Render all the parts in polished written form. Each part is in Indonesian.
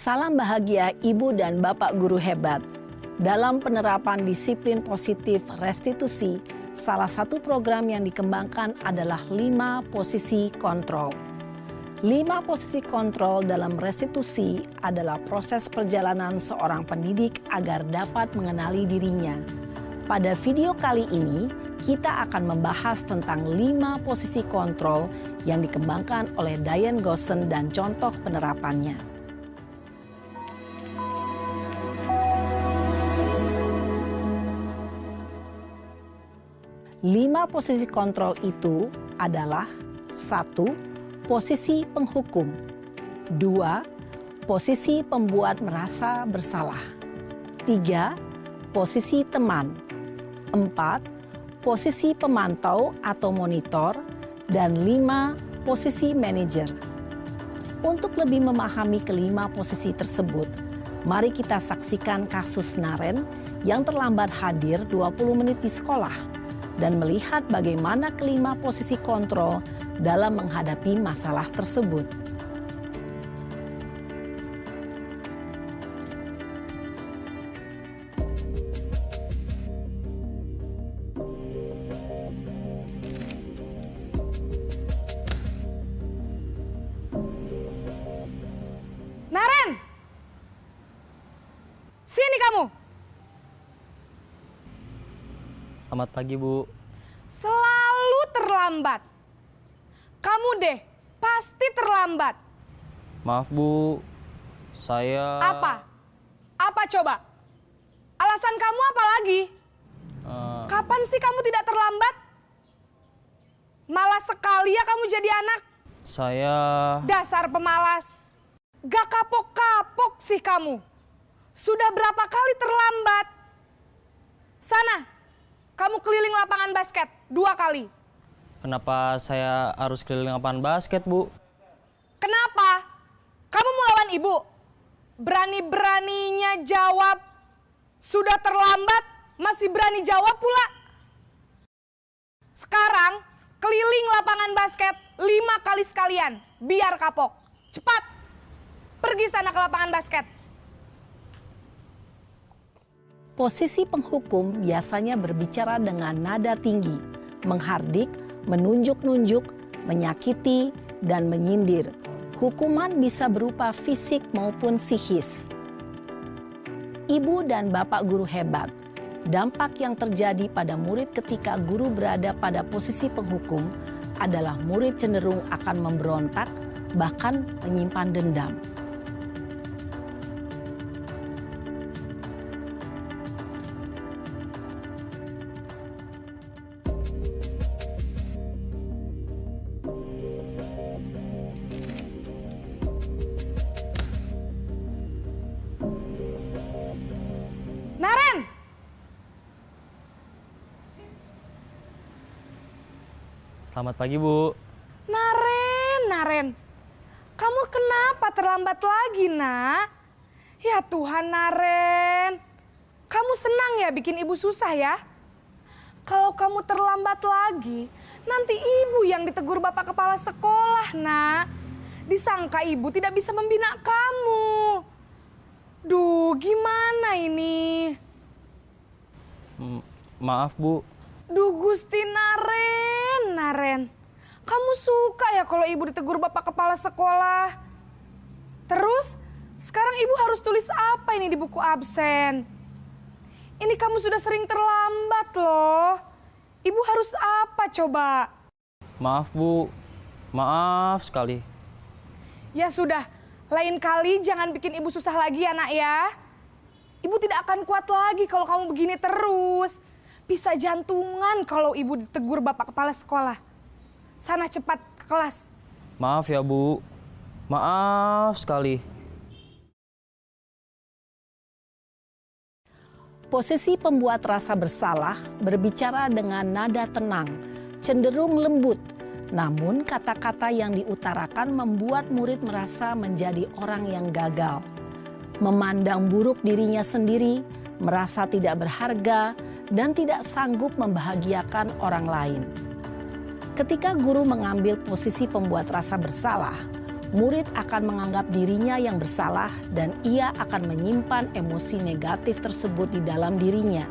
Salam bahagia Ibu dan Bapak guru hebat. Dalam penerapan disiplin positif restitusi, salah satu program yang dikembangkan adalah 5 posisi kontrol. 5 posisi kontrol dalam restitusi adalah proses perjalanan seorang pendidik agar dapat mengenali dirinya. Pada video kali ini, kita akan membahas tentang 5 posisi kontrol yang dikembangkan oleh Diane Gosson dan contoh penerapannya. Lima posisi kontrol itu adalah 1. Posisi penghukum. 2. Posisi pembuat merasa bersalah. 3. Posisi teman. 4. Posisi pemantau atau monitor. Dan 5. Posisi manajer. Untuk lebih memahami kelima posisi tersebut, mari kita saksikan kasus Naren yang terlambat hadir 20 menit di sekolah dan melihat bagaimana kelima posisi kontrol dalam menghadapi masalah tersebut. Naren! Sini kamu! Selamat pagi, Bu. Selalu terlambat. Kamu deh, pasti terlambat. Maaf, Bu. Saya... Apa? Apa coba? Alasan kamu apa lagi? Kapan sih kamu tidak terlambat? Malas sekali ya kamu jadi anak. Saya... Dasar pemalas. Gak kapok-kapok sih kamu. Sudah berapa kali terlambat? Sana, kamu keliling lapangan basket 2 kali. Kenapa saya harus keliling lapangan basket, Bu? Kenapa? Kamu mau lawan ibu? Berani-beraninya jawab. Sudah terlambat, masih berani jawab pula. Sekarang, keliling lapangan basket 5 kali sekalian. Biar kapok. Cepat. Pergi sana ke lapangan basket. Posisi penghukum biasanya berbicara dengan nada tinggi, menghardik, menunjuk-nunjuk, menyakiti, dan menyindir. Hukuman bisa berupa fisik maupun psikis. Ibu dan Bapak guru hebat, dampak yang terjadi pada murid ketika guru berada pada posisi penghukum adalah murid cenderung akan memberontak, bahkan menyimpan dendam. Naren! Selamat pagi, Bu. Naren. Kamu kenapa terlambat lagi, nak? Ya Tuhan, Naren. Kamu senang ya bikin ibu susah ya? Kalau kamu terlambat lagi, nanti ibu yang ditegur bapak kepala sekolah, nak. Disangka ibu tidak bisa membina kamu. Duh, gimana ini? Maaf, Bu. Duh, Gusti Naren. Kamu suka ya kalau ibu ditegur bapak kepala sekolah? Terus, sekarang ibu harus tulis apa ini di buku absen? Ini kamu sudah sering terlambat loh. Ibu harus apa coba? Maaf, Bu. Maaf sekali. Ya sudah, lain kali jangan bikin ibu susah lagi ya, nak ya. Ibu tidak akan kuat lagi kalau kamu begini terus. Bisa jantungan kalau ibu ditegur bapak kepala sekolah. Sana cepat ke kelas. Maaf ya, Bu. Maaf sekali. Posisi pembuat rasa bersalah berbicara dengan nada tenang, cenderung lembut. Namun kata-kata yang diutarakan membuat murid merasa menjadi orang yang gagal. Memandang buruk dirinya sendiri, merasa tidak berharga, dan tidak sanggup membahagiakan orang lain. Ketika guru mengambil posisi pembuat rasa bersalah, murid akan menganggap dirinya yang bersalah dan ia akan menyimpan emosi negatif tersebut di dalam dirinya.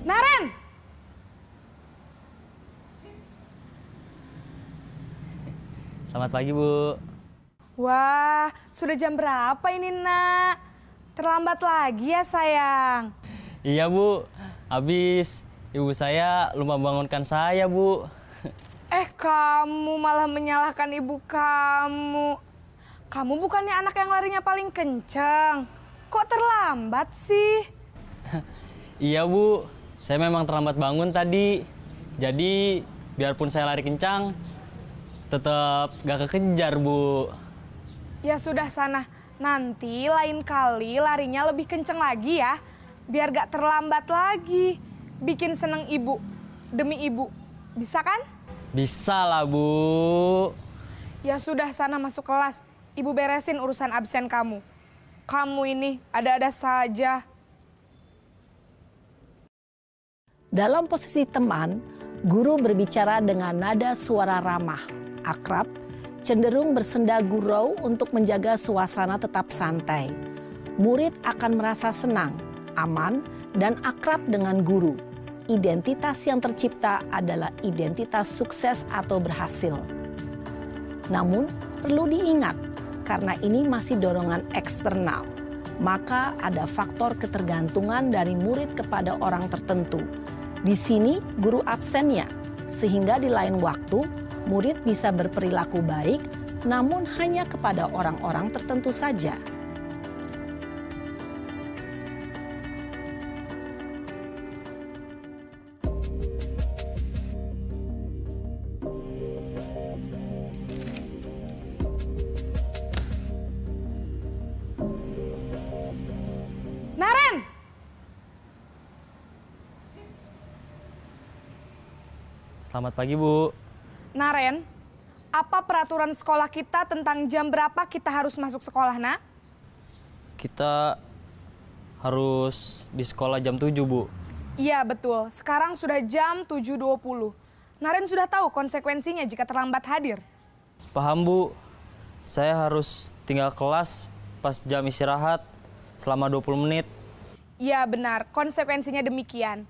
Naren! Selamat pagi, Bu. Wah, sudah jam berapa ini, Nak? Terlambat lagi ya, sayang. Iya, Bu. Habis ibu saya lupa bangunkan saya, Bu. Kamu malah menyalahkan ibu kamu. Kamu bukannya anak yang larinya paling kenceng. Kok terlambat sih? Iya, Bu. Saya memang terlambat bangun tadi. Jadi, biarpun saya lari kencang, tetap gak kekejar, Bu. Ya sudah sana. Nanti lain kali larinya lebih kenceng lagi ya. Biar gak terlambat lagi. Bikin seneng ibu. Demi ibu. Bisa kan? Bisa lah, Bu. Ya sudah sana masuk kelas. Ibu beresin urusan absen kamu. Kamu ini ada-ada saja. Dalam posisi teman, guru berbicara dengan nada suara ramah, akrab, cenderung bersenda gurau untuk menjaga suasana tetap santai. Murid akan merasa senang, aman, dan akrab dengan guru. Identitas yang tercipta adalah identitas sukses atau berhasil. Namun, perlu diingat, karena ini masih dorongan eksternal, maka ada faktor ketergantungan dari murid kepada orang tertentu. Di sini guru absennya, sehingga di lain waktu murid bisa berperilaku baik, namun hanya kepada orang-orang tertentu saja. Naren! Selamat pagi, Bu. Naren, apa peraturan sekolah kita tentang jam berapa kita harus masuk sekolah, Nak? Kita harus di sekolah jam 7, Bu. Iya, betul. Sekarang sudah jam 7.20. Naren sudah tahu konsekuensinya jika terlambat hadir. Paham, Bu. Saya harus tinggal kelas pas jam istirahat selama 20 menit. Iya, benar. Konsekuensinya demikian.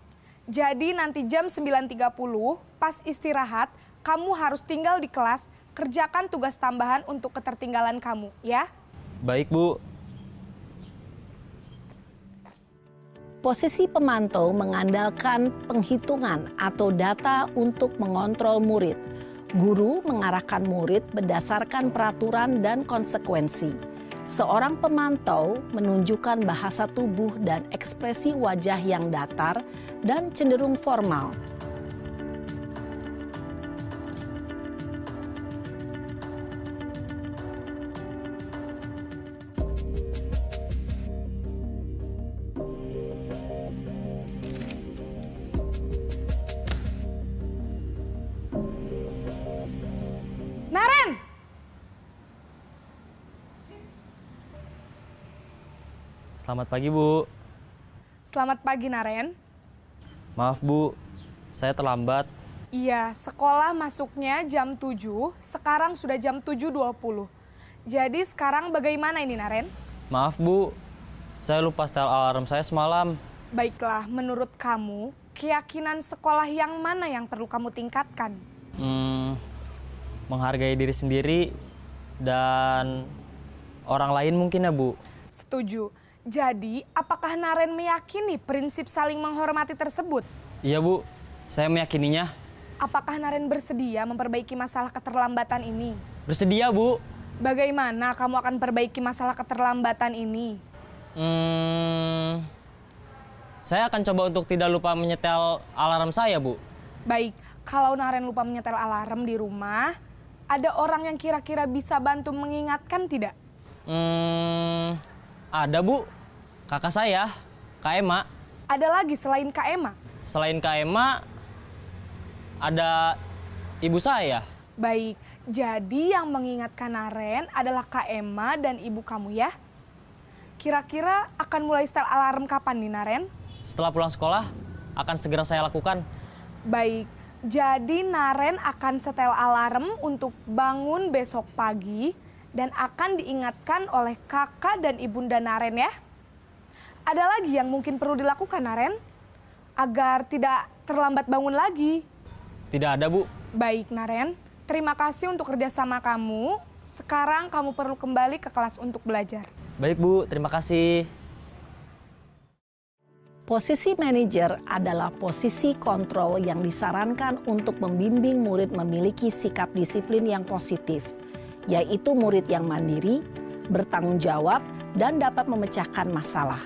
Jadi nanti jam 9.30 pas istirahat, kamu harus tinggal di kelas, kerjakan tugas tambahan untuk ketertinggalan kamu, ya? Baik, Bu. Posisi pemantau mengandalkan penghitungan atau data untuk mengontrol murid. Guru mengarahkan murid berdasarkan peraturan dan konsekuensi. Seorang pemantau menunjukkan bahasa tubuh dan ekspresi wajah yang datar dan cenderung formal. Naren! Selamat pagi, Bu. Selamat pagi, Naren. Maaf, Bu. Saya terlambat. Iya, sekolah masuknya jam 7, sekarang sudah jam 7.20. Jadi sekarang bagaimana ini, Naren? Maaf, Bu. Saya lupa setel alarm saya semalam. Baiklah, menurut kamu, keyakinan sekolah yang mana yang perlu kamu tingkatkan? Menghargai diri sendiri dan orang lain mungkin ya, Bu. Setuju. Jadi, apakah Naren meyakini prinsip saling menghormati tersebut? Iya, Bu. Saya meyakininya. Apakah Naren bersedia memperbaiki masalah keterlambatan ini? Bersedia, Bu. Bagaimana kamu akan perbaiki masalah keterlambatan ini? Saya akan coba untuk tidak lupa menyetel alarm saya, Bu. Baik, kalau Naren lupa menyetel alarm di rumah, ada orang yang kira-kira bisa bantu mengingatkan tidak? Ada, Bu. Kakak saya, Kak Ema. Ada lagi selain Kak Ema? Selain Kak Ema, ada ibu saya. Baik, jadi yang mengingatkan Naren adalah Kak Emma dan ibu kamu ya? Kira-kira akan mulai setel alarm kapan nih Naren? Setelah pulang sekolah, akan segera saya lakukan. Baik, jadi Naren akan setel alarm untuk bangun besok pagi dan akan diingatkan oleh kakak dan ibunda Naren ya. Ada lagi yang mungkin perlu dilakukan Naren? Agar tidak terlambat bangun lagi. Tidak ada, Bu. Baik Naren, terima kasih untuk kerjasama kamu. Sekarang kamu perlu kembali ke kelas untuk belajar. Baik, Bu. Terima kasih. Posisi manajer adalah posisi kontrol yang disarankan untuk membimbing murid memiliki sikap disiplin yang positif, yaitu murid yang mandiri, bertanggung jawab, dan dapat memecahkan masalah.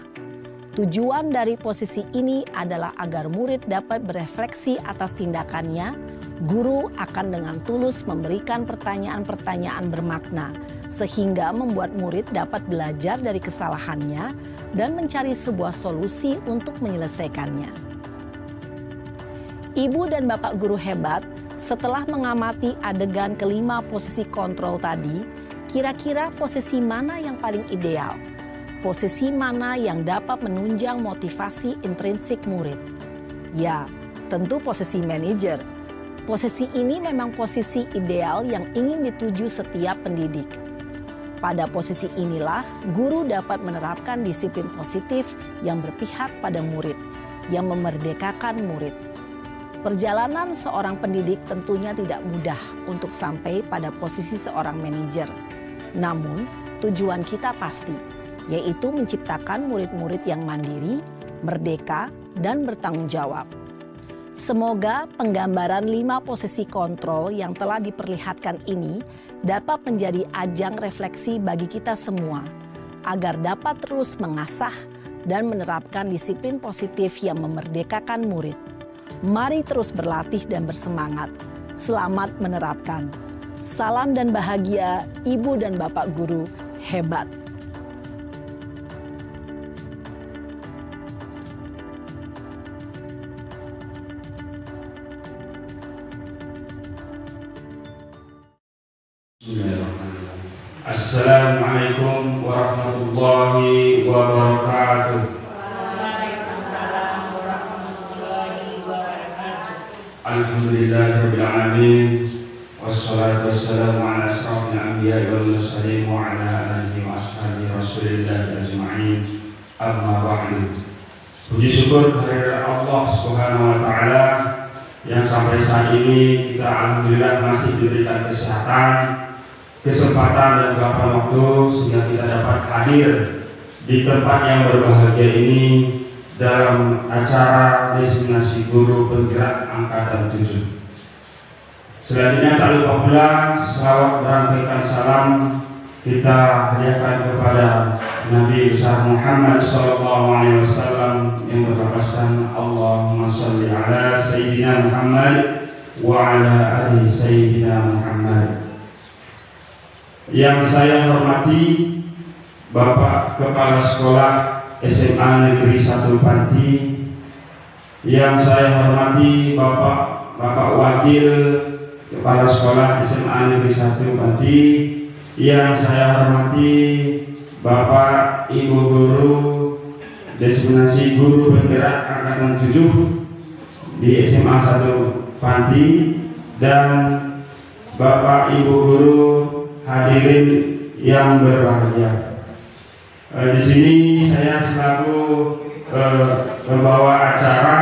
Tujuan dari posisi ini adalah agar murid dapat berefleksi atas tindakannya. Guru akan dengan tulus memberikan pertanyaan-pertanyaan bermakna, sehingga membuat murid dapat belajar dari kesalahannya dan mencari sebuah solusi untuk menyelesaikannya. Ibu dan bapak guru hebat, setelah mengamati adegan kelima posisi kontrol tadi, kira-kira posisi mana yang paling ideal? Posisi mana yang dapat menunjang motivasi intrinsik murid? Ya, tentu posisi manajer. Posisi ini memang posisi ideal yang ingin dituju setiap pendidik. Pada posisi inilah, guru dapat menerapkan disiplin positif yang berpihak pada murid, yang memerdekakan murid. Perjalanan seorang pendidik tentunya tidak mudah untuk sampai pada posisi seorang manajer. Namun, tujuan kita pasti, yaitu menciptakan murid-murid yang mandiri, merdeka, dan bertanggung jawab. Semoga penggambaran 5 posisi kontrol yang telah diperlihatkan ini dapat menjadi ajang refleksi bagi kita semua, agar dapat terus mengasah dan menerapkan disiplin positif yang memerdekakan murid. Mari terus berlatih dan bersemangat. Selamat menerapkan. Salam dan bahagia, Ibu dan Bapak Guru hebat. Assalamualaikum warahmatullahi wabarakatuh. Alhamdulillahirabbil alamin wassalatu wassalamu ala asyrafil anbiya'i wal mursalin wa ala alihi wa ashabihi rasulillah ajma'in. Amma ba'du. Puji syukur kehadirat Allah Subhanahu wa taala yang sampai saat ini kita alhamdulillah masih diberikan kesehatan, kesempatan dan beberapa waktu sehingga kita dapat hadir di tempat yang berbahagia ini dalam acara Destinasi Guru Penggerak Angkatan 7. Selanjutnya tak lupa pula selawat berangkaikan salam kita hadiahkan kepada Nabi besar Muhammad SAW yang berlafazkan Allahumma sholli ala Sayyidina Muhammad wa ala ali Sayyidina Muhammad. Yang saya hormati Bapak Kepala Sekolah SMA Negeri 1 Panti, yang saya hormati Bapak Wakil Kepala Sekolah SMA Negeri 1 Panti, yang saya hormati Bapak Ibu Guru Destinasi Guru Penggerak Angkatan 7 di SMA 1 Panti, dan Bapak Ibu Guru hadirin yang berbahagia. Di sini saya selaku pembawa acara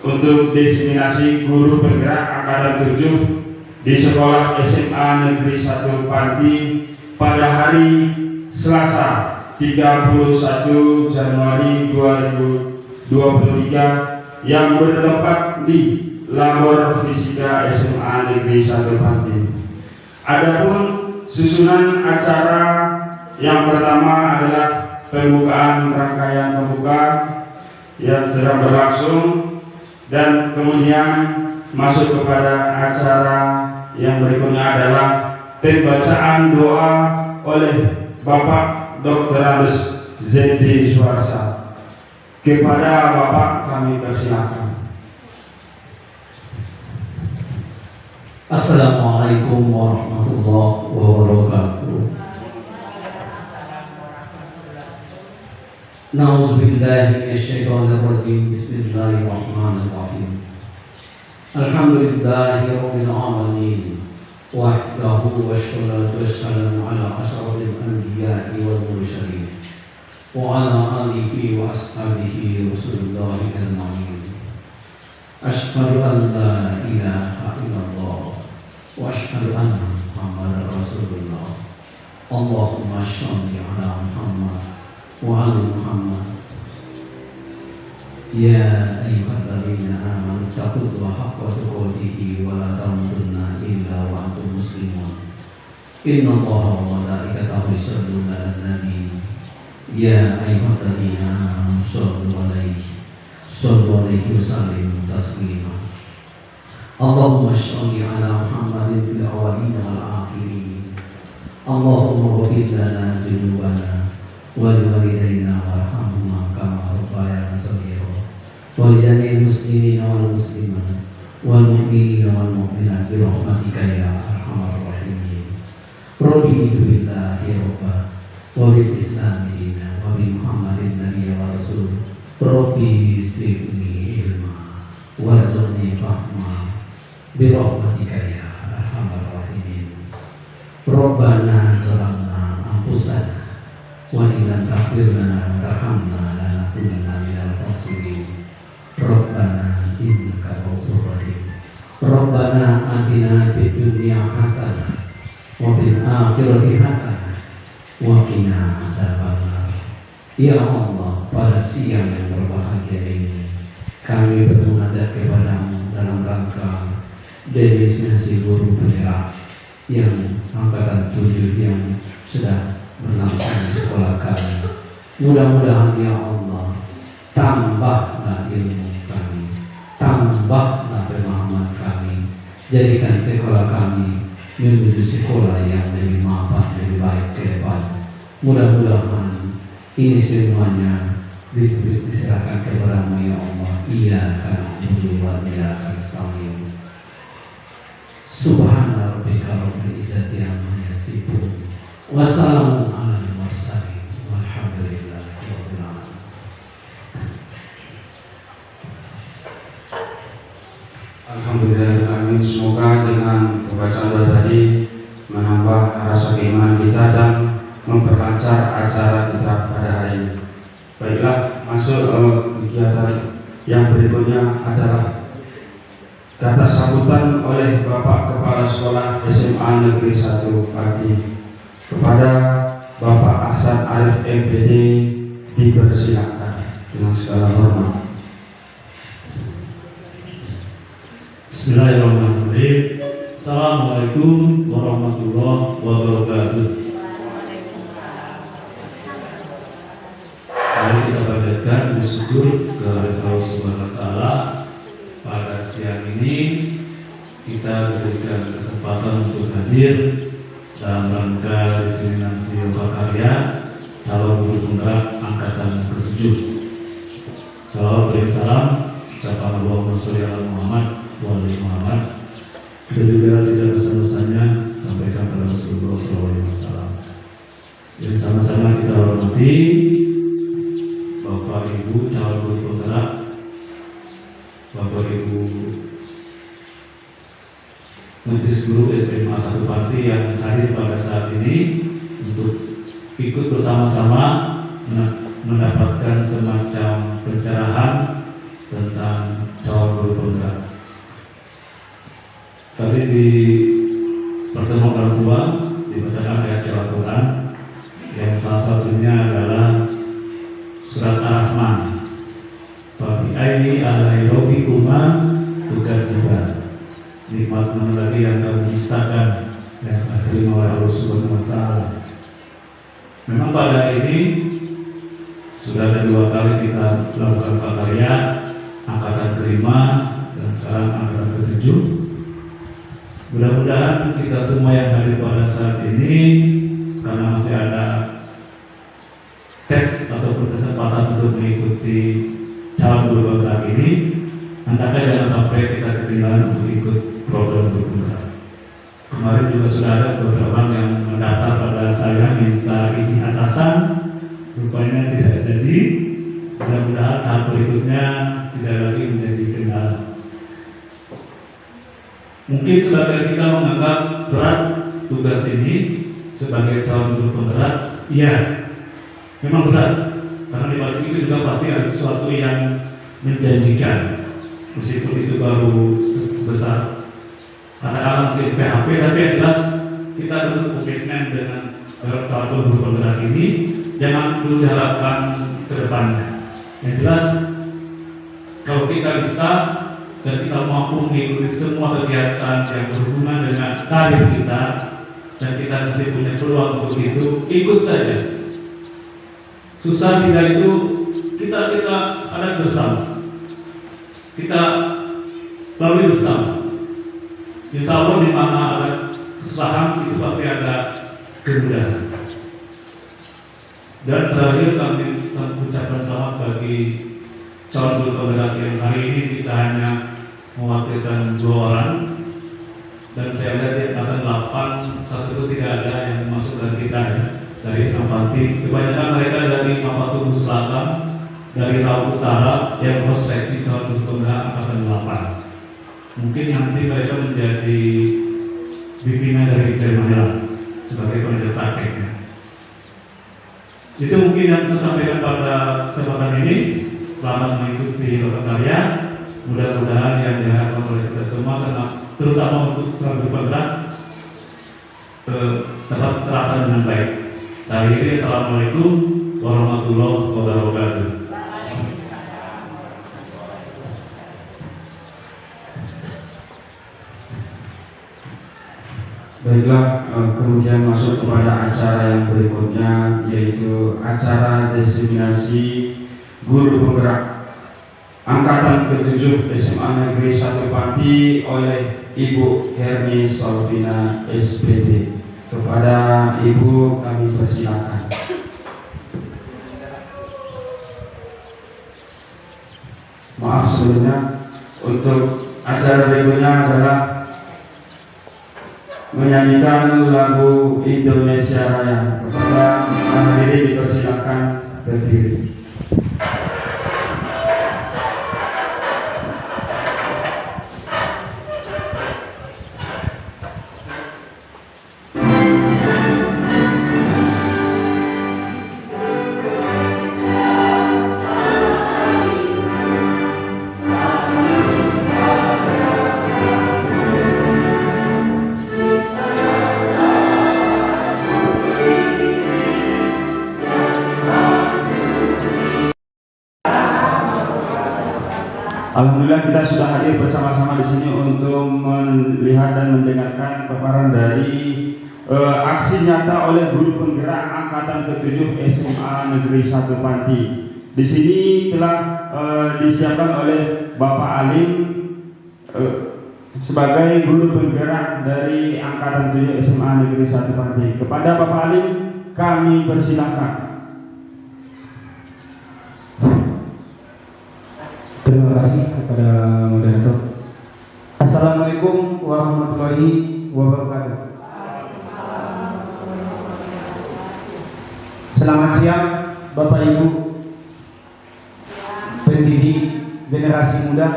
untuk Destinasi Guru Penggerak Angkatan 7 di Sekolah SMA Negeri 1 Panti pada hari Selasa 31 Januari 2023 yang bertempat di Labor Fisika SMA Negeri 1 Panti. Adapun susunan acara yang pertama adalah pembukaan rangkaian pembuka yang sedang berlangsung, dan kemudian masuk kepada acara yang berikutnya adalah pembacaan doa oleh Bapak Dr. Andes Zedi Suarsa. Kepada Bapak kami persilakan. Assalamualaikum warahmatullahi wabarakatuh. Na'udzubillahi minasyaitonirrajim. Bismillahirrahmanirrahim. Alhamdulillahi rabbil alamin. Wahdahu wassalatu wassalamu ala asyrafil anbiya'i wal mursalin wa ala alihi wa ashabihi Rasulullah ajma'in. Asyhadu an la ilaha illallah wa asyhadu anna Muhammadar Rasulullah. Allahumma shalli ala Muhammad wa ala Muhammad. Ya ayyuhalladzina amanu taqullaha haqqa tuqatih wa la tamutunna illa wa antum muslimun. Innallaha wa malaikatahu yusholluna 'alan nabi. Ya ayyuhalladzina amanu shollu 'alaihi wa sallimu taslima. Allahumma sholli ala Muhammadin fil awwalin wal akhirin. Allahumma ighfir lana dzunubana wa liwalidayna warhamhuma kama rabbayana shaghira. Wa li jami'il muslimina wal muslimat wal mu'minina wal mu'minat bi rahmatika ya arhamar rahimin. Raditu billahi rabba wa bil islami dinan wa bi Muhammadin nabiyyan wa rasul. Rabbi zidni ilma warzuqni fahma bi rahmatika ya arhamar rahimin. Rabbana zalamna anfusana wa illam taghfir lana wa tarhamna lanakunanna minal khasirin. Rabbana innaka ghafurur rahim. Rabbana atina fid dunya hasanah wa fil akhirati hasanah wa qina adzabannar. Ya Allah, pada siang yang berbahagia ini kami bermunajat kepadamu dalam rangka destinasi guru penggerak yang angkatan 7 yang sedang berlangsung di sekolah kami. Mudah-mudahan ya Allah, tambahlah ilmu kami, tambahlah pemahaman kami, jadikan sekolah kami menuju sekolah yang lebih mapan, lebih baik ke depan. Mudah-mudahan ini semuanya diserahkan kepadamu ya Allah. Iya karena wa iyyaka nasta'in. Subhana rabbika rabbil izzati amma yasifun. Wassalamun alal mursalin. Walhamdulillahi rabbil alamin. Alhamdulillah, amin. Semoga dengan pembacaan doa tadi menambah rasa keimanan kita dan memperlancar acara kita pada hari ini. Baiklah, masuk kegiatan yang berikutnya adalah kata sambutan oleh Bapak Kepala Sekolah SMA Negeri 1 Pati. Kepada Bapak Ahsan Arif MPD dipersilakan dengan segala hormat. Bismillahirrahmanirrahim. Assalamualaikum warahmatullahi wabarakatuh. Mari kita panjatkan bersyukur kepada Allah Subhanahu wa taala. Pada siang ini kita diberikan kesempatan untuk hadir dalam rangka diseminasi karya calon guru penggerak angkatan ke-7. Salawat dan salam ucapan Allahumma sholli ala Muhammad wa ali Muhammad. Dan juga tidak bersama-samanya sampaikan pada Rasulullah SAW. Jadi sama-sama kita hormati Bapak Ibu calon guru penggerak, Bapak Ibu Majelis Guru SMA 1 Pati yang hadir pada saat ini untuk ikut bersama-sama mendapatkan semacam pencerahan tentang calon guru penggerak. Tadi di pertemuan orang tua dibacakan ayat Al-Quran yang salah satunya adalah surat Ar-Rahman. Fabi ayyi alai rabbikuma tukadziban. Nikmat mana lagi yang kamu dustakan yang akan terima oleh Allah Subhanahu wa taala. Memang pada ini sudah ada 2 kali kita melakukan prakarya angkatan kelima dan sekarang angkatan ke-7. Mudah-mudahan kita semua yang hadir pada saat ini, karena masih ada tes ataupun kesempatan untuk mengikuti calon guru penggerak ini, hendaknya jangan sampai kita ketinggalan untuk ikut program guru penggerak. kemarin juga sudah ada beberapa orang yang mendaftar pada saya minta izin atasan, rupanya tidak jadi. Mudah-mudahan tahap berikutnya tidak lagi menjadi kendala. Mungkin sebagian kita menganggap berat tugas ini sebagai calon guru penggerak. Iya, memang berat, karena di balik itu juga pasti ada sesuatu yang menjanjikan, meskipun itu baru sebesar katakanlah mungkin PHP, tapi yang jelas kita tentu komitmen dengan calon guru penggerak ini. Jangan dulu diharapkan ke depannya. Yang jelas kalau kita bisa dan kita mampu mengikuti semua kegiatan yang berhubungan dengan karir kita dan kita masih punya peluang untuk itu, ikut saja. Susah tidak itu kita ada bersama, kita lalui bersama. Insya Allah di mana ada kesusahan itu pasti ada kemudahan. Dan terakhir kami ucapkan selamat bagi calon guru penggerak yang hari ini kita hanya mewakilkan 2 orang, dan saya lihat di angkatan 8 satu itu tidak ada yang masuk dari kita ya, dari Sampati. Kebanyakan mereka dari Mapatubu Selatan, dari Raut Utara yang prospeksi calon guru penggerak angkatan 8. Mungkin nanti mereka menjadi pimpinan dari Manila sebagai panitia prakteknya. Itu mungkin yang saya sampaikan pada kesempatan ini. Selamat mengikuti loka karya. Mudah-mudahan yang diharapkan oleh kita semua, terutama untuk calon guru penggerak, dapat terasa dengan baik. Saya akhiri, assalamualaikum warahmatullahi wabarakatuh. Baiklah, kemudian masuk kepada acara yang berikutnya, yaitu acara diseminasi guru penggerak angkatan ke-7 SMA Negeri 1 Pati oleh Ibu Herni Solvina SPD. Kepada Ibu kami persilakan. Maaf sebelumnya, untuk acara berikutnya adalah menyanyikan lagu Indonesia Raya. Kepada hadirin dipersilakan berdiri. Alhamdulillah kita sudah hadir bersama-sama di sini untuk melihat dan mendengarkan paparan dari aksi nyata oleh guru penggerak angkatan ke-7 SMA Negeri 1 Pati. Di sini telah disiapkan oleh Bapak Alim sebagai guru penggerak dari angkatan 7 SMA Negeri 1 Pati. Kepada Bapak Alim kami persilakan. Terima kasih kepada moderator. Assalamualaikum warahmatullahi wabarakatuh. Selamat siang Bapak Ibu pendidik generasi muda.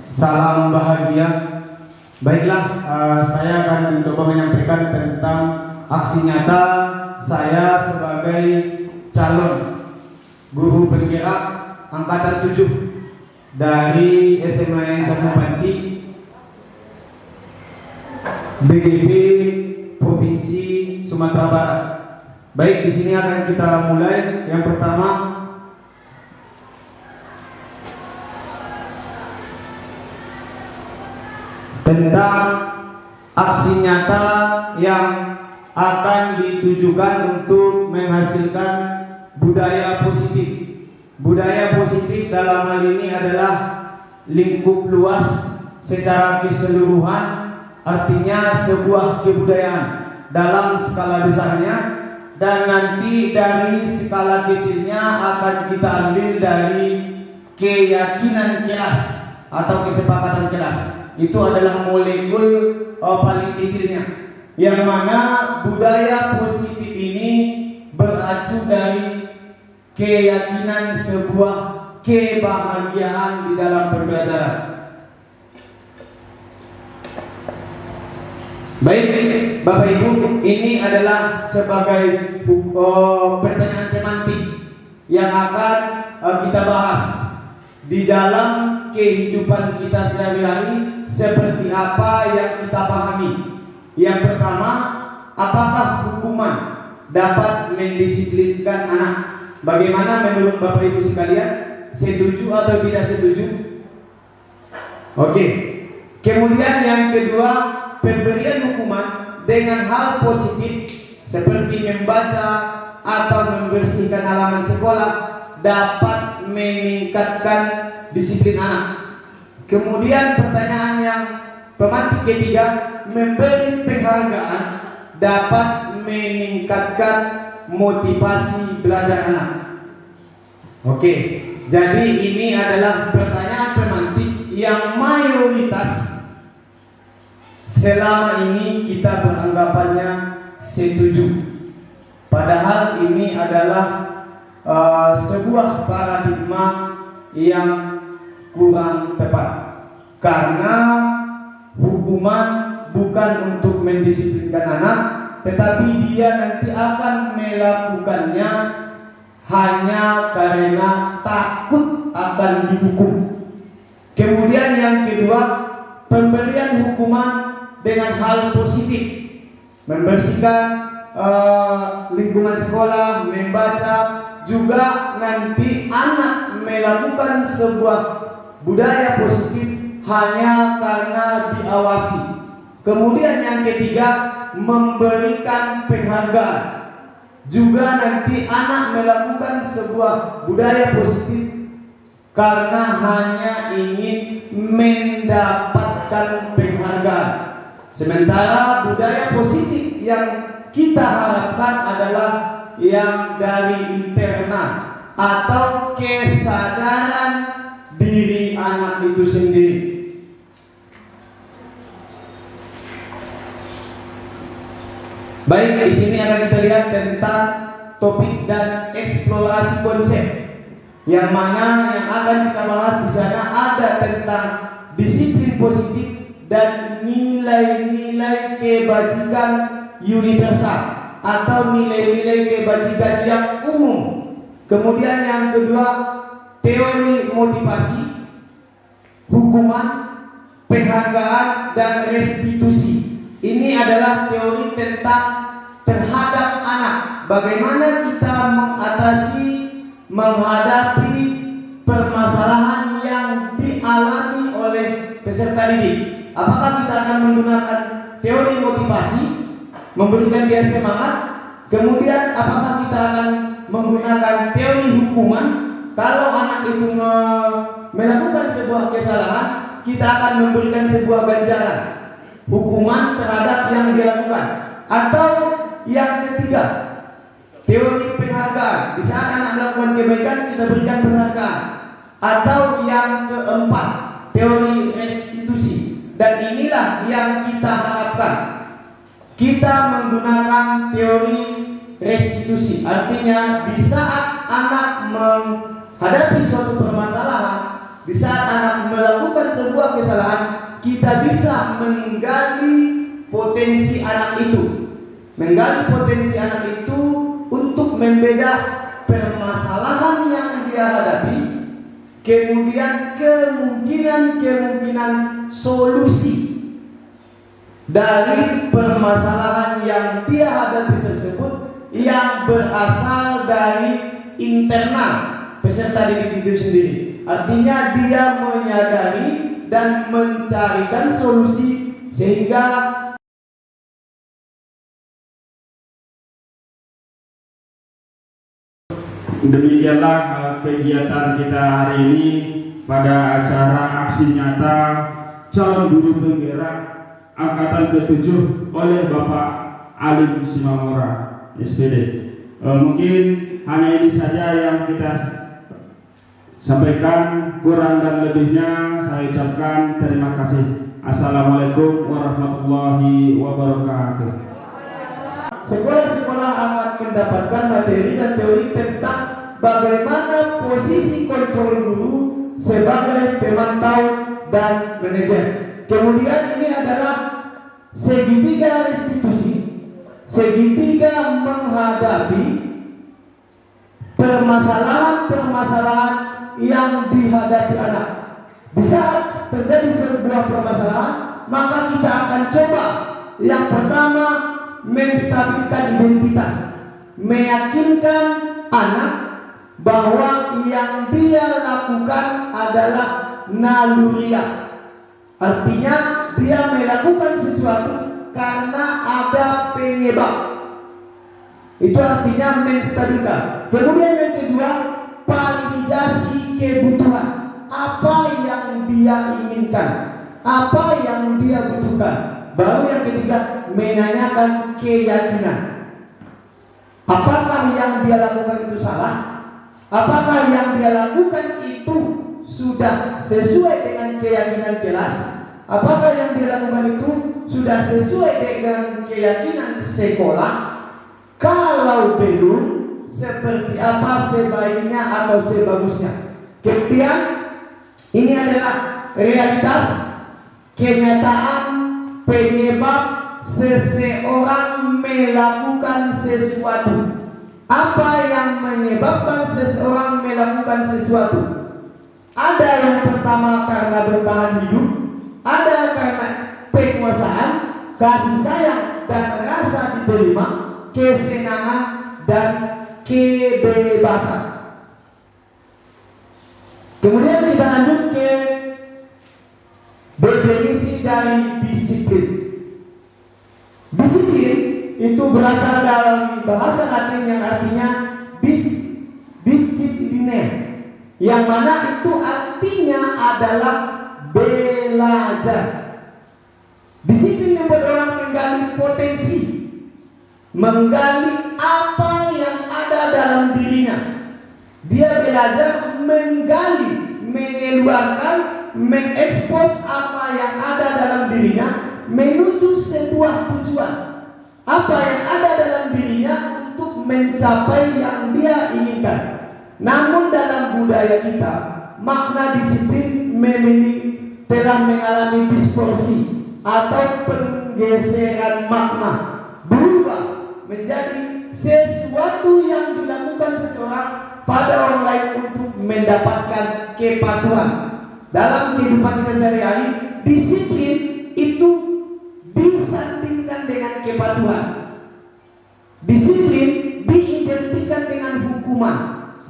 Salam bahagia. Baiklah, saya akan mencoba menyampaikan tentang aksi nyata saya sebagai calon guru penggerak angkatan 7 dari SMA 1 Pati BGP Provinsi Sumatera Barat. Baik, di sini akan kita mulai. Yang pertama, tentang aksi nyata yang akan ditujukan untuk menghasilkan budaya positif. Budaya positif dalam hal ini adalah lingkup luas secara keseluruhan, artinya sebuah kebudayaan dalam skala besarnya, dan nanti dari skala kecilnya akan kita ambil dari keyakinan kelas atau kesepakatan kelas. Itu adalah molekul paling kecilnya. yang mana budaya positif ini beracu dari keyakinan sebuah kebahagiaan di dalam pembelajaran. Baik, Bapak Ibu, ini adalah sebagai pertanyaan pemantik yang akan kita bahas di dalam kehidupan kita sehari-hari, seperti apa yang kita pahami. Yang pertama, apakah hukuman dapat mendisiplinkan anak? Bagaimana menurut Bapak Ibu sekalian? Setuju atau tidak setuju? Oke. Kemudian yang kedua, pemberian hukuman dengan hal positif seperti membaca atau membersihkan halaman sekolah dapat meningkatkan disiplin anak. Kemudian pertanyaan yang pemantik ketiga, memberi penghargaan dapat meningkatkan motivasi belajar anak. Oke, jadi ini adalah pertanyaan pemantik yang mayoritas selama ini kita beranggapannya setuju. Padahal ini adalah sebuah paradigma yang kurang tepat, karena hukuman bukan untuk mendisiplinkan anak, tetapi dia nanti akan melakukannya hanya karena takut akan dihukum. Kemudian yang kedua, pemberian hukuman dengan hal positif, membersihkan lingkungan sekolah, membaca, juga nanti anak melakukan sebuah budaya positif hanya karena diawasi. Kemudian yang ketiga, memberikan penghargaan, juga nanti anak melakukan sebuah budaya positif karena hanya ingin mendapatkan penghargaan. Sementara budaya positif yang kita harapkan adalah yang dari internal atau kesadaran diri anak itu sendiri. Baik, di sini akan kita lihat tentang topik dan eksplorasi konsep, yang mana yang akan kita bahas di sana ada tentang disiplin positif dan nilai-nilai kebajikan universal atau nilai-nilai kebajikan yang umum. Kemudian yang kedua, teori motivasi, hukuman, penghargaan, dan restitusi. Ini adalah teori tentang terhadap anak. Bagaimana kita menghadapi permasalahan yang dialami oleh peserta didik. Apakah kita akan menggunakan teori motivasi, memberikan dia semangat? Kemudian apakah kita akan menggunakan teori hukuman? Kalau anak itu melakukan sebuah kesalahan, kita akan memberikan sebuah ganjaran, hukuman terhadap yang dilakukan. Atau yang ketiga, teori penghargaan. Di saat anak melakukan kebaikan, kita berikan penghargaan. Atau yang keempat, teori restitusi. Dan inilah yang kita harapkan. Kita menggunakan teori restitusi. Artinya di saat anak menghadapi suatu permasalahan, di saat anak melakukan sebuah kesalahan, kita bisa menggali potensi anak itu. Menggali potensi anak itu untuk membedah permasalahan yang dia hadapi, kemudian kemungkinan solusi dari permasalahan yang dia hadapi tersebut yang berasal dari internal peserta didik itu sendiri. Artinya dia menyadari dan mencarikan solusi sehingga demikianlah kegiatan kita hari ini pada acara aksi nyata calon guru penggerak angkatan ke-7 oleh Bapak Alim Simamora SPD. Mungkin hanya ini saja yang kita sampaikan, kurang dan lebihnya saya ucapkan terima kasih. Assalamualaikum warahmatullahi wabarakatuh. Sekolah-sekolah akan mendapatkan materi dan teori tentang bagaimana posisi kontrol guru sebagai pemantau dan manajer. Kemudian ini adalah segitiga restitusi, segitiga menghadapi permasalahan-permasalahan yang dihadapi anak. Di saat terjadi sebuah permasalahan, maka kita akan coba yang pertama menstabilkan identitas, meyakinkan anak bahwa yang dia lakukan adalah naluriah. Artinya dia melakukan sesuatu karena ada penyebab. Itu artinya menstabilkan. Kemudian yang kedua, validasi kebutuhan. Apa yang dia inginkan, apa yang dia butuhkan. Baru yang ketiga, menanyakan keyakinan. Apakah yang dia lakukan itu salah? Apakah yang dia lakukan itu sudah sesuai dengan keyakinan kelas? Apakah yang dia lakukan itu sudah sesuai dengan keyakinan sekolah? Kalau belum, seperti apa sebaiknya atau sebagusnya? Kemudian ini adalah realitas, kenyataan, penyebab seseorang melakukan sesuatu. Apa yang menyebabkan seseorang melakukan sesuatu? Ada yang pertama karena bertahan hidup, ada karena penguasaan, kasih sayang dan rasa diterima, kesenangan dan kebebasan. Kemudian kita lanjut ke definisi dari disiplin. Disiplin itu berasal dari bahasa Latin yang artinya disipliner, yang mana itu artinya adalah belajar. Disiplin membuat orang menggali potensi, menggali apa yang ada dalam dirinya. Dia belajar menggali, mengeluarkan, mengekspos apa yang ada dalam dirinya menuju sebuah tujuan. Apa yang ada dalam dirinya untuk mencapai yang dia inginkan. Namun dalam budaya kita, makna disiplin telah mengalami distorsi atau penggeseran makna, berubah menjadi sesuatu yang dilakukan seseorang pada orang lain untuk mendapatkan kepatuhan. Dalam kehidupan kita sehari-hari, disiplin itu disandingkan dengan kepatuhan. Disiplin diidentikan dengan hukuman.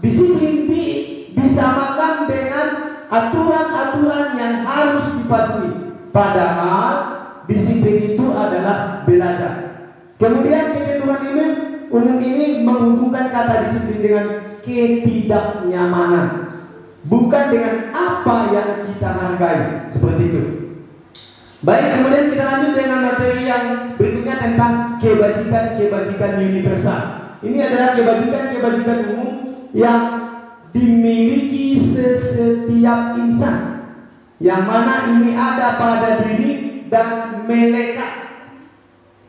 Disiplin disamakan dengan aturan-aturan yang harus dipatuhi. Padahal disiplin itu adalah belajar. Kemudian kecenderungan umum ini menghubungkan kata disiplin dengan ketidaknyamanan, bukan dengan apa yang kita hargai. Seperti itu. Baik, kemudian kita lanjut dengan materi yang berikutnya tentang kebajikan universal. Ini adalah kebajikan umum yang dimiliki setiap insan, yang mana ini ada pada diri dan melekat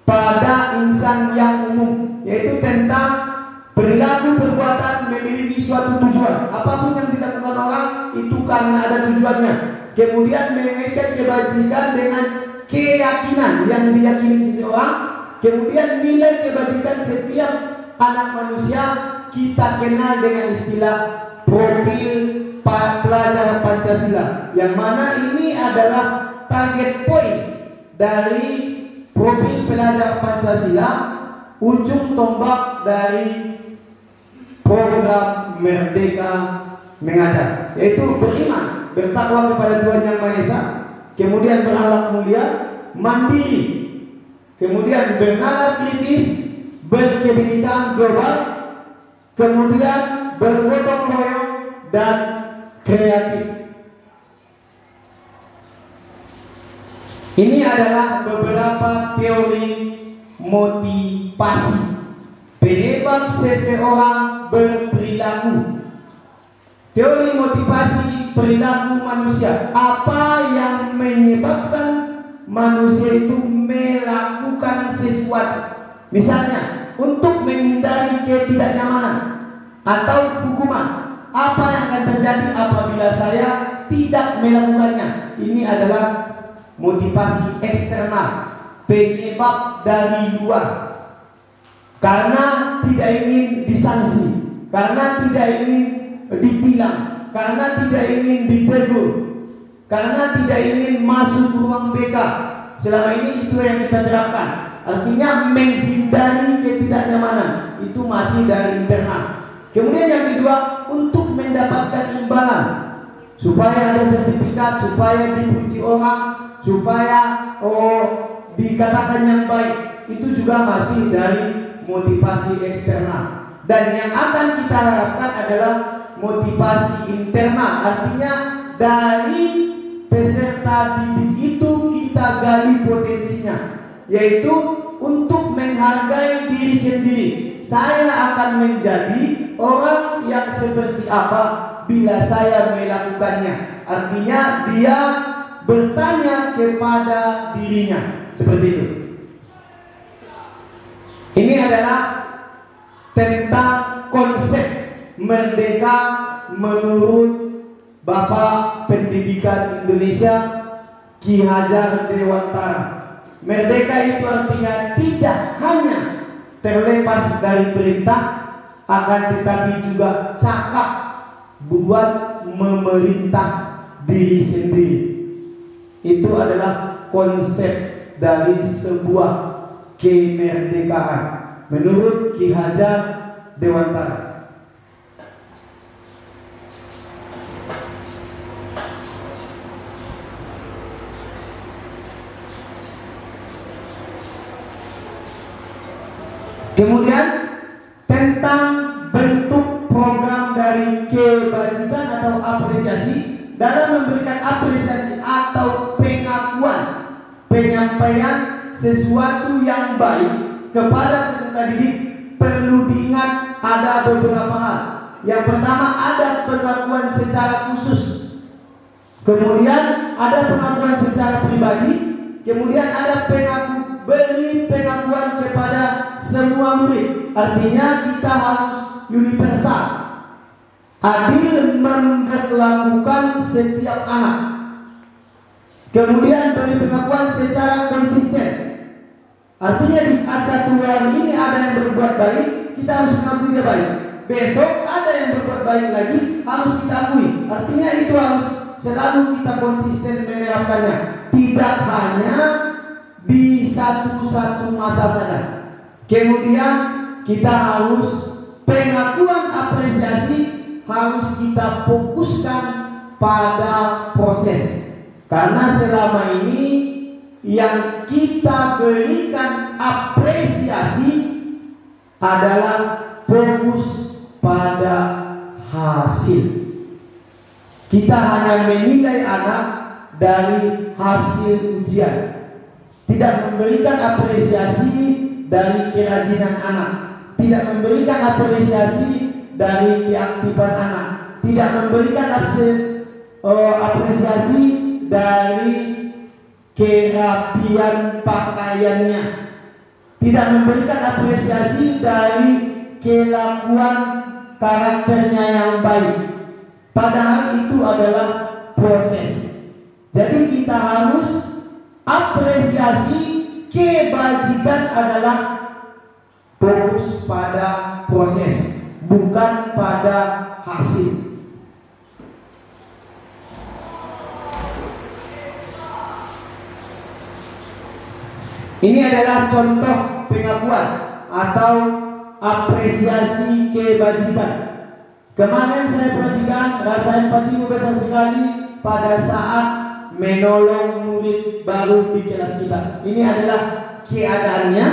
pada insan yang umum, yaitu tentang perilaku perbuatan memiliki suatu tujuan. Apapun yang dilakukan orang itu karena ada tujuannya. Kemudian mengaitkan kebajikan dengan keyakinan yang diyakini seseorang. Kemudian nilai kebajikan setiap anak manusia kita kenal dengan istilah profil pelajar Pancasila, yang mana ini adalah target poin dari profil pelajar Pancasila, ujung tombak dari program Merdeka Mengajar, yaitu beriman, bertakwa kepada Tuhan Yang Maha Esa, kemudian berakhlak mulia, mandiri, kemudian bernalar kritis, berkebinekaan global, kemudian bergotong royong dan kreatif. Ini adalah beberapa teori motivasi penyebab seseorang berperilaku. Teori motivasi perilaku manusia. Apa yang menyebabkan manusia itu melakukan sesuatu. Misalnya, untuk menghindari ketidaknyamanan atau hukuman, apa yang akan terjadi apabila saya tidak melakukannya? Ini adalah motivasi eksternal, penyebab dari luar. Karena tidak ingin disanksi, karena tidak ingin ditilang, karena tidak ingin ditegur, karena tidak ingin masuk ruang BK. Selama ini itu yang kita terapkan. Artinya menghindari ketidaknyamanan, itu masih dari internal. Kemudian yang kedua, untuk mendapatkan imbalan, supaya ada sertifikat, supaya dipuji orang, supaya dikatakan yang baik, itu juga masih dari motivasi eksternal. Dan yang akan kita harapkan adalah motivasi internal. Artinya dari peserta didik itu kita gali potensinya, yaitu untuk menghargai diri sendiri. Saya akan menjadi orang yang seperti apa bila saya melakukannya. Artinya dia bertanya kepada dirinya. Seperti itu. Ini adalah tentang konsep merdeka menurut Bapak Pendidikan Indonesia Ki Hajar Dewantara. Merdeka itu artinya tidak hanya terlepas dari perintah, akan tetapi juga cakap buat memerintah diri sendiri. Itu adalah konsep dari sebuah kemerdekaan menurut Ki Hajar Dewantara. Kemudian tentang bentuk program dari kebajikan atau apresiasi. Dalam memberikan apresiasi atau pengakuan, penyampaian sesuatu yang baik kepada peserta didik, perlu diingat ada beberapa hal. Yang pertama, ada pengakuan secara khusus, kemudian ada pengakuan secara pribadi, kemudian ada beri pengakuan kepada semua murid. Artinya kita harus universal, adil memperlakukan setiap anak. Kemudian beri pengakuan secara konsisten. Artinya di saat satu hari ini ada yang berbuat baik, kita harus mengakui dia baik. Besok ada yang berbuat baik lagi, harus kita akui. Artinya itu harus selalu kita konsisten menerapkannya. Tidak hanya di satu masa saja. Kemudian kita harus pengakuan apresiasi harus kita fokuskan pada proses. Karena selama ini yang kita berikan apresiasi adalah fokus pada hasil. Kita hanya menilai anak dari hasil ujian, tidak memberikan apresiasi dari kerajinan anak, tidak memberikan apresiasi dari keaktifan anak, tidak memberikan apresiasi dari kerapian pakaiannya, tidak memberikan apresiasi dari kelakuan karakternya yang baik. Padahal itu adalah proses. Jadi kita harus apresiasi kebajikan adalah fokus pada proses, bukan pada hasil. Ini adalah contoh pengakuan atau apresiasi kebajikan. Kemarin saya perhatikan rasa empati besar sekali pada saat menolong murid baru di kelas kita. Ini adalah keadaannya,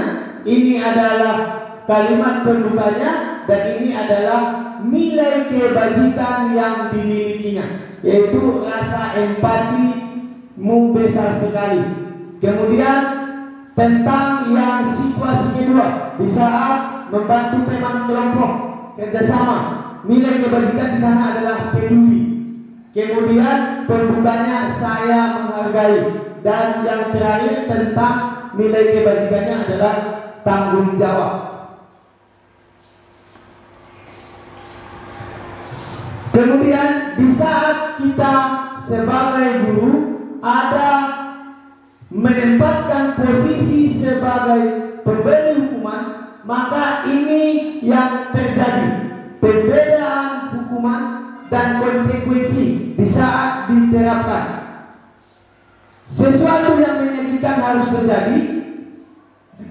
ini adalah kalimat pendukanya, dan ini adalah nilai kebajikan yang dimilikinya, yaitu rasa empatimu besar sekali. Kemudian tentang yang situasi kedua, di saat membantu teman kelompok kerjasama, nilai kebajikan di sana adalah peduli. Kemudian pembukanya saya menghargai, dan yang terakhir tentang nilai kebajikannya adalah tanggung jawab. Kemudian di saat kita sebagai guru ada menempatkan posisi sebagai pemberi hukuman, maka ini yang terjadi, perbedaan hukuman dan konsekuensi di saat diterapkan. Sesuatu yang menyedihkan harus terjadi.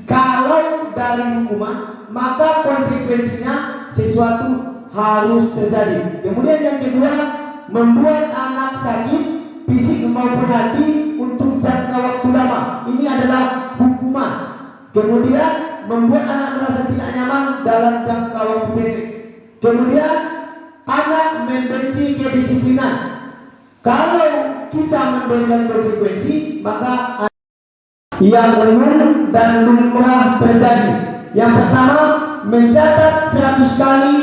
Kalau dari hukuman, maka konsekuensinya sesuatu harus terjadi. Kemudian yang kedua, membuat anak sakit fisik maupun hati untuk jangka waktu lama. Ini adalah hukuman. Kemudian membuat anak merasa tidak nyaman dalam jangka waktu pendek. Kemudian anak membenci kedisiplinan. Kalau kita memberikan konsekuensi, maka yang umum dan lumrah terjadi. Yang pertama, mencatat 100 kali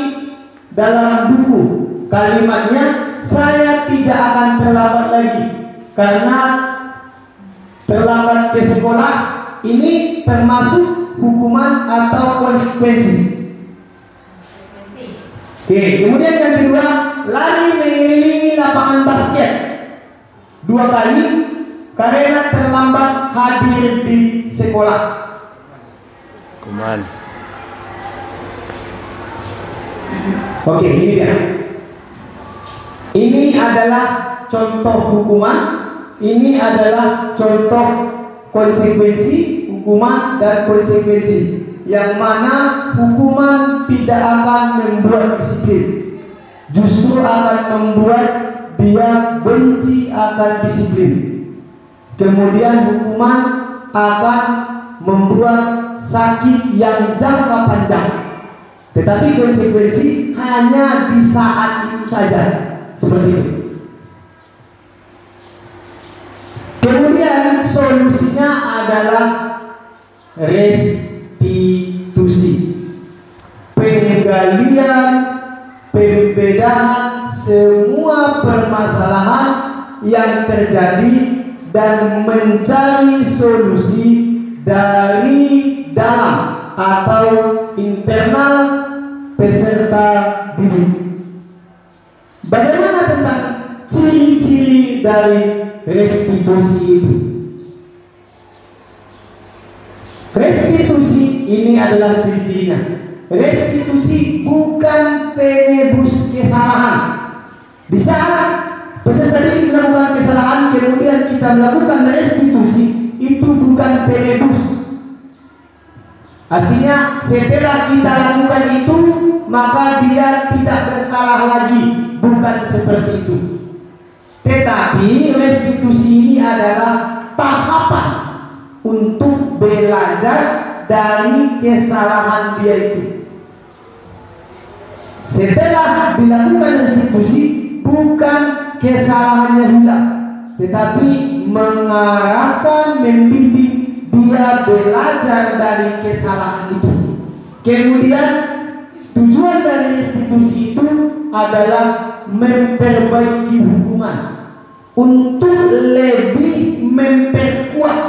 dalam buku kalimatnya, saya tidak akan terlambat lagi, karena terlambat ke sekolah ini termasuk hukuman atau konsekuensi. Oke, kemudian yang kedua, lari mengelilingi lapangan basket 2 kali karena terlambat hadir di sekolah. Kuman. Oke, ini dia. Ini adalah contoh hukuman, ini adalah contoh konsekuensi, hukuman dan konsekuensi. Yang mana hukuman tidak akan membuat disiplin, justru akan membuat dia benci akan disiplin. Kemudian hukuman akan membuat sakit yang jangka panjang, tetapi konsekuensi hanya di saat itu saja, seperti itu. Kemudian solusinya adalah restitusi, penggalian, pembedahan semua permasalahan yang terjadi dan mencari solusi dari dalam atau internal peserta didik. Bagaimana tentang ciri-ciri dari restitusi itu? Restitusi ini adalah ciri-cirinya. Restitusi bukan penebus kesalahan. Di saat peserta didik melakukan kesalahan kemudian kita melakukan restitusi, itu bukan penebus. Artinya setelah kita lakukan itu maka dia tidak bersalah lagi, bukan seperti itu. Tetapi restitusi ini adalah tahapan untuk belajar dari kesalahan dia itu. Setelah dilakukan restitusi, bukan kesalahannya hilang, tetapi mengarahkan, membimbing dia belajar dari kesalahan itu. Kemudian tujuan dari restitusi itu adalah memperbaiki hukuman untuk lebih memperkuat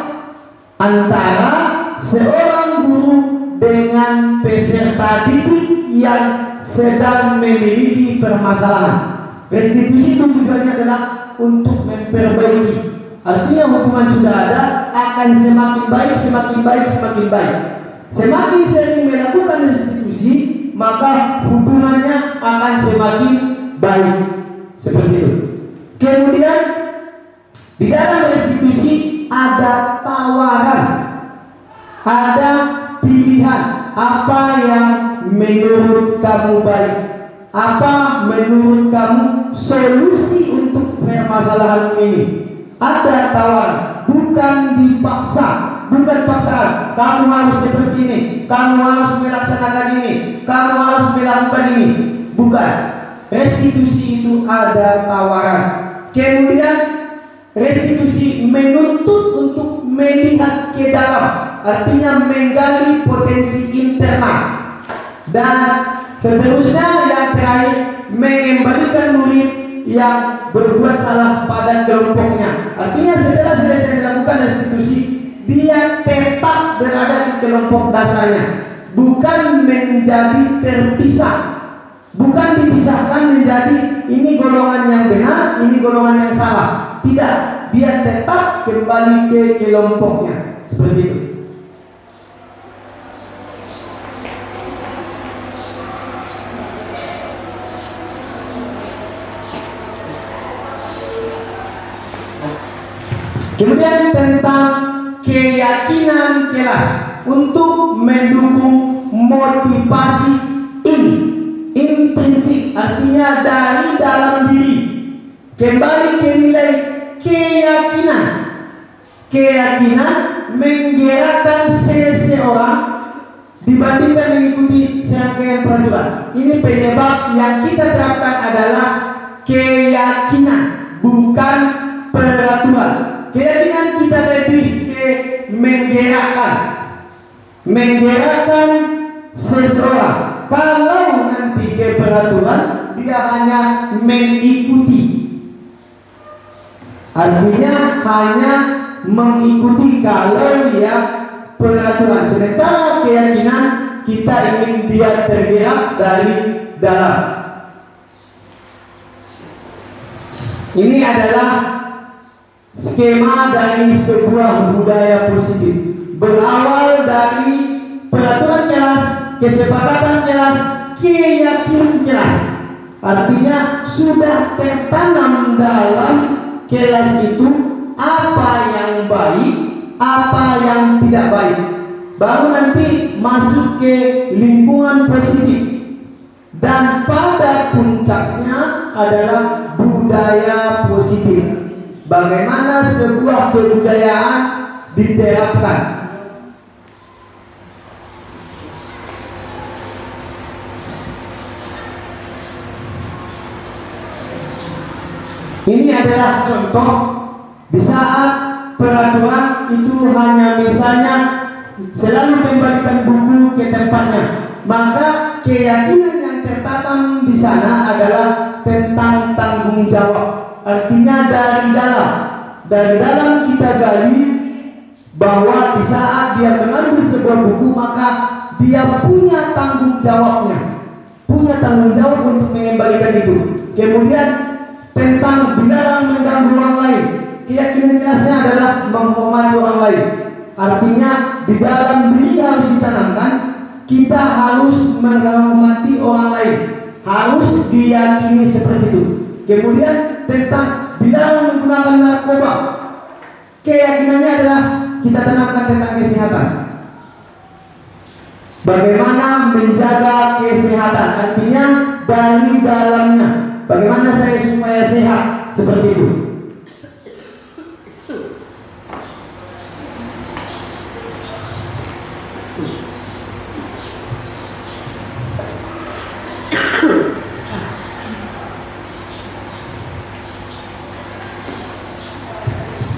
antara seorang guru dengan peserta didik yang sedang memiliki permasalahan. Restitusi itu tujuannya adalah untuk memperbaiki. Artinya hukuman sudah ada, akan semakin baik, semakin baik, semakin baik. Semakin sering melakukan restitusi, maka hubungannya akan semakin baik. Seperti itu. Kemudian di dalam restitusi ada tawaran, ada pilihan apa yang menurut kamu baik, apa menurut kamu solusi untuk permasalahan ini. Ada tawaran, bukan dipaksa, bukan paksaan. Kamu harus seperti ini, kamu harus melaksanakan ini, kamu harus melakukan ini. Bukan. Restitusi itu ada tawaran. Kemudian restitusi menuntut untuk melihat ke dalam, artinya menggali potensi internal. Dan seterusnya yang terakhir, mengembalikan murid yang berbuat salah pada kelompoknya. Artinya setelah selesai dilakukan restitusi, dia tetap berada di kelompok dasarnya, bukan menjadi terpisah, bukan dipisahkan menjadi ini golongan yang benar, ini golongan yang salah. Tidak, dia tetap kembali ke kelompoknya. Seperti itu. Kemudian tentang keyakinan kelas untuk mendukung motivasi ini, intrinsik, artinya dari dalam diri. Kembali ke nilai keyakinan. Keyakinan menggerakkan seseorang dibandingkan mengikuti serangkaian peraturan. Ini penyebab yang kita terapkan adalah keyakinan, bukan peraturan. Keyakinan kita lebih ke menggerakkan seseorang. Kalau nanti ke peraturan, dia hanya mengikuti. Artinya hanya mengikuti kalau dia peraturan. Sementara keyakinan kita ingin dia tergerak dari dalam. Ini adalah skema dari sebuah budaya positif. Berawal dari peraturan kelas, kesepakatan kelas, keyakinan kelas. Artinya sudah tertanam dalam kelas itu apa yang baik, apa yang tidak baik. Baru nanti masuk ke lingkungan positif. Dan pada puncaknya adalah budaya positif. Bagaimana sebuah kebudayaan diterapkan. Ini adalah contoh di saat peraturan itu hanya misalnya selalu kembalikan buku ke tempatnya, maka keyakinan yang tertanam di sana adalah tentang tanggung jawab. Artinya dari dalam kita gali bahwa di saat dia mengambil sebuah buku, maka dia punya tanggung jawabnya, punya tanggung jawab untuk mengembalikan itu. Kemudian tentang dilarang mengganggu orang lain, keyakinan kelasnya adalah menghormati orang lain. Artinya di dalam diri harus ditanamkan, kita harus menghormati orang lain, harus diyakini seperti itu. Kemudian tentang dilarang menggunakan narkoba, keyakinannya adalah kita tanamkan tentang kesehatan. Bagaimana menjaga kesehatan, artinya dari dalamnya. Bagaimana saya supaya sehat, seperti itu.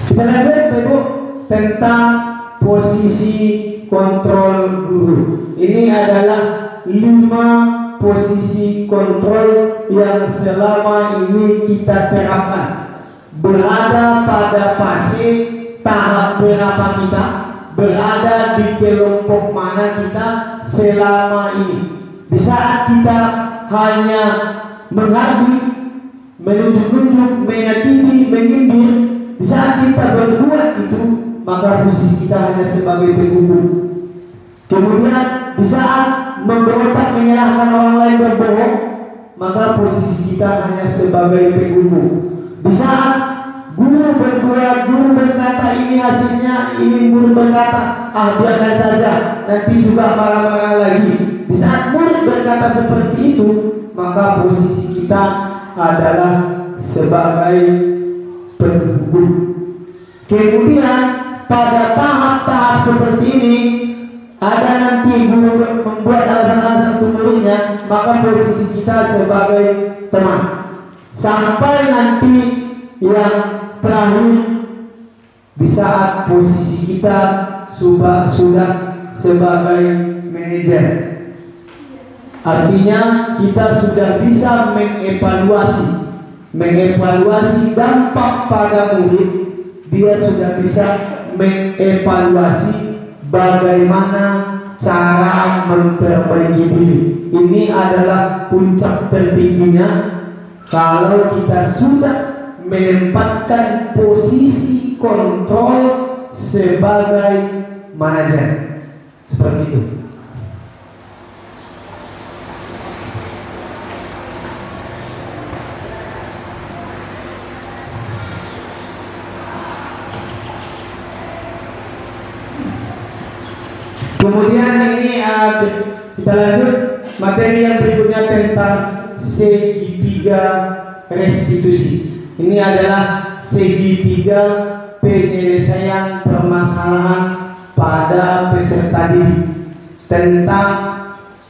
Kita lanjut Ibu tentang posisi kontrol guru. Ini adalah 5 posisi kontrol yang selama ini kita terapkan. Berada pada fase tahap berapa kita, berada di kelompok mana kita selama ini. Di saat kita hanya menghargai, menunjuk-nunjuk, meyakini, menyindir, di saat kita berbuat itu, maka posisi kita hanya sebagai penghukum. Kemudian di saat memberontak menyalahkan orang lain berbohong, maka posisi kita hanya sebagai penghukum. Di saat guru berbuat, guru berkata ini hasilnya, ini murid berkata biarkan saja, nanti juga marah-marah lagi. Di saat murid berkata seperti itu, maka posisi kita adalah sebagai penghukum. Kemudian pada tahap-tahap seperti ini, ada nanti guru membuat alasan-alasan untuk muridnya, maka posisi kita sebagai teman. Sampai nanti yang terakhir, di saat posisi kita sudah sebagai manajer. Artinya kita sudah bisa mengevaluasi mengevaluasi dampak pada murid, dia sudah bisa mengevaluasi bagaimana cara memperbaiki diri. Ini adalah puncak tertingginya kalau kita sudah menempatkan posisi kontrol sebagai manajer. Seperti itu. Kemudian ini kita lanjut materi yang berikutnya tentang segitiga restitusi. Ini adalah segitiga penyelesaian permasalahan pada peserta didik, tentang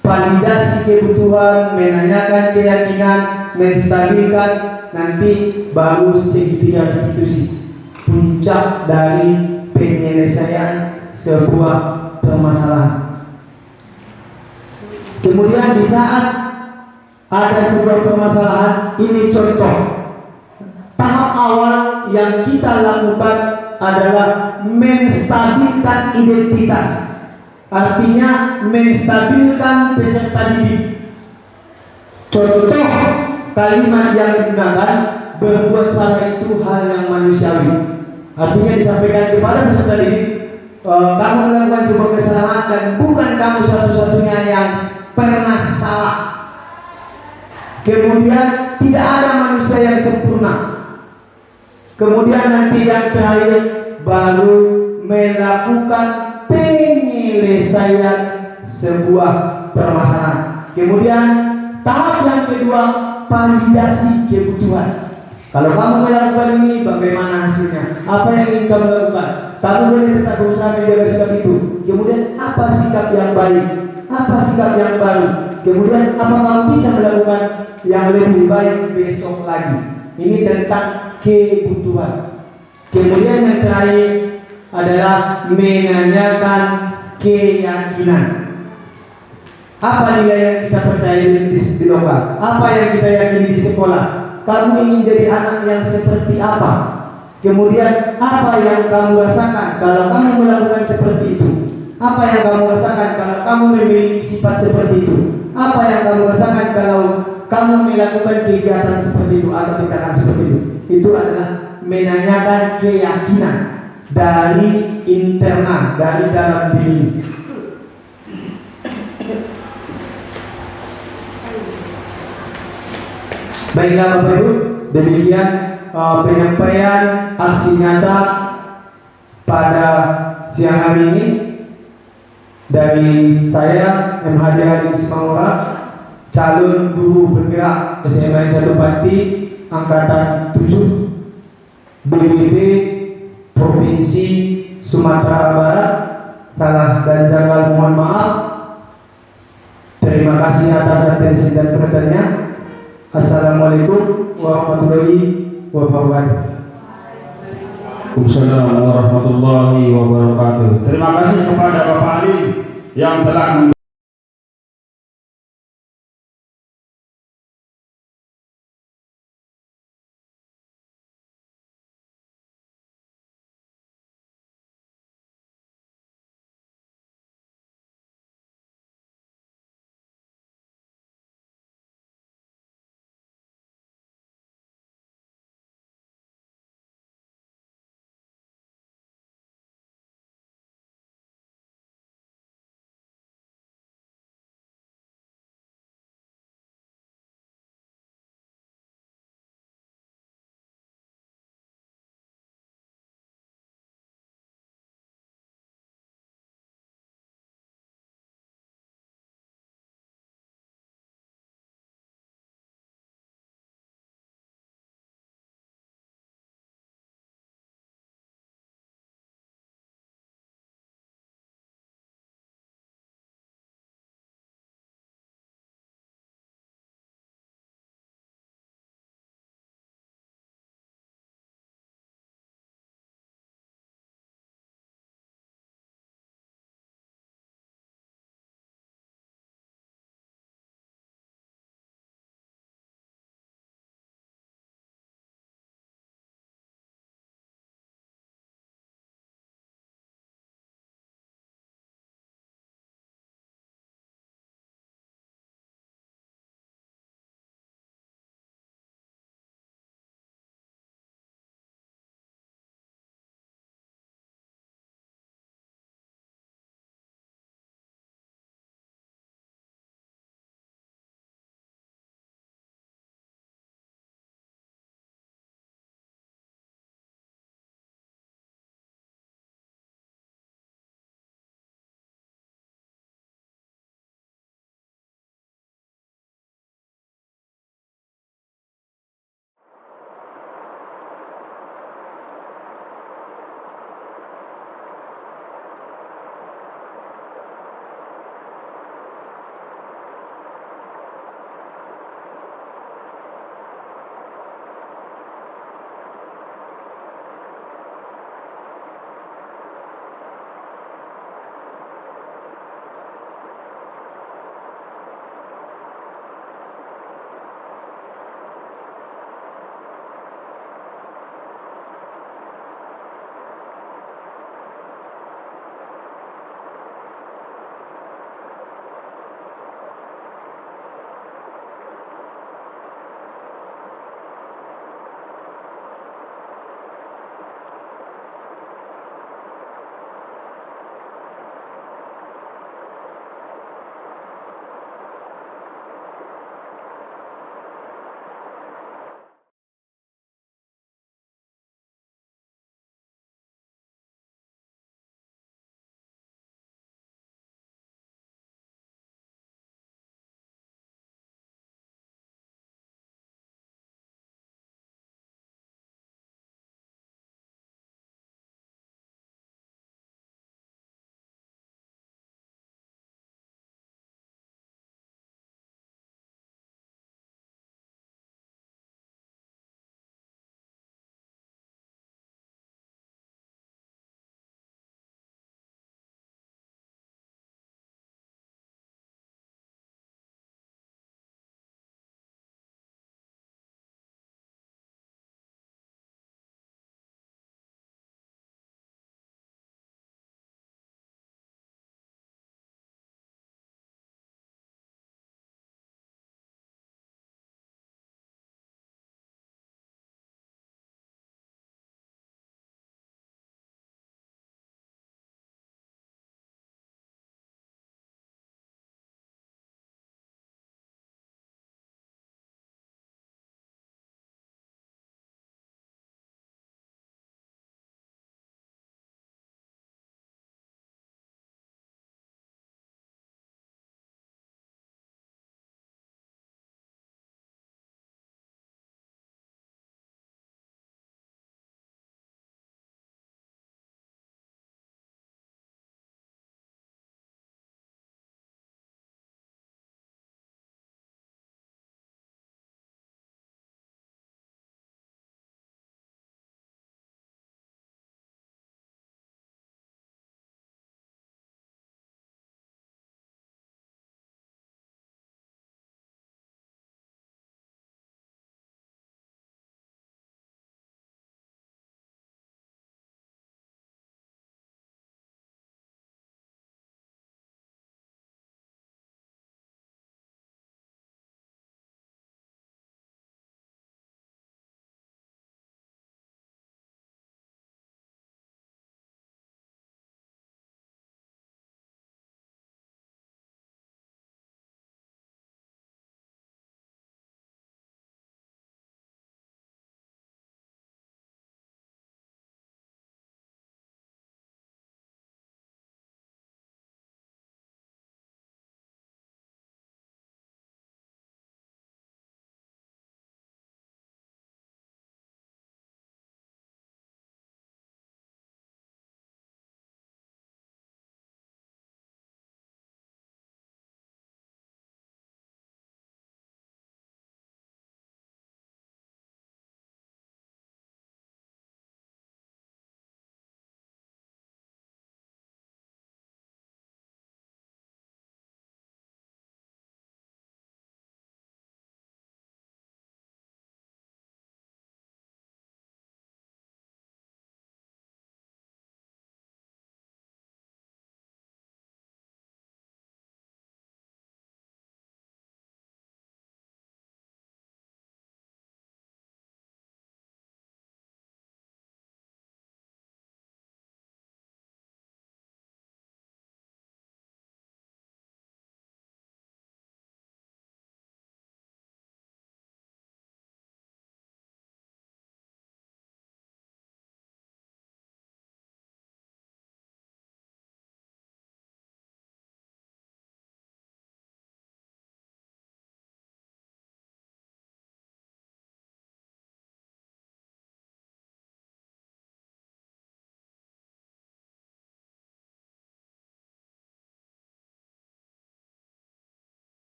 validasi kebutuhan, menanyakan keyakinan, menstabilkan, nanti baru segitiga restitusi, puncak dari penyelesaian sebuah permasalahan. Kemudian di saat ada sebuah permasalahan, ini contoh tahap awal yang kita lakukan adalah menstabilkan identitas, artinya menstabilkan peserta didik. Contoh kalimat yang digunakan, berbuat salah itu hal yang manusiawi, artinya disampaikan kepada peserta didik, kamu melakukan sebuah kesalahan dan bukan kamu satu-satunya yang pernah salah. Kemudian tidak ada manusia yang sempurna. Kemudian nanti yang terakhir baru melakukan penyelesaian sebuah permasalahan. Kemudian tahap yang kedua, validasi kebutuhan. Kalau kamu melakukan ini, bagaimana hasilnya? Apa yang ingin kamu lakukan? Kamu boleh tetap berusaha menjaga sikap itu. Kemudian apa sikap yang baik? Apa sikap yang baru? Kemudian apa kamu bisa melakukan yang lebih baik besok lagi? Ini tentang kebutuhan. Kemudian yang terakhir adalah menanyakan keyakinan. Apa nilai yang kita percaya di lokal? Apa yang kita yakini di sekolah? Kamu ingin jadi anak yang seperti apa? Kemudian apa yang kamu rasakan kalau kamu melakukan seperti itu? Apa yang kamu rasakan kalau kamu memiliki sifat seperti itu? Apa yang kamu rasakan kalau kamu melakukan kegiatan seperti itu atau tindakan seperti itu? Itu adalah menanyakan keyakinan dari internal, dari dalam diri. Baiklah Bapak Ibu, demikian penyampaian aksi nyata pada siang hari ini dari saya MHD Halim Ismaura, calon guru bergerak SMA 1 Pati angkatan 7 BPD Provinsi Sumatera Barat. Salah dan janggal mohon maaf. Terima kasih atas atensi dan perhatiannya. Assalamualaikum warahmatullahi wabarakatuh. Waalaikumsalam warahmatullahi wabarakatuh. Terima kasih kepada Bapak Ali yang telah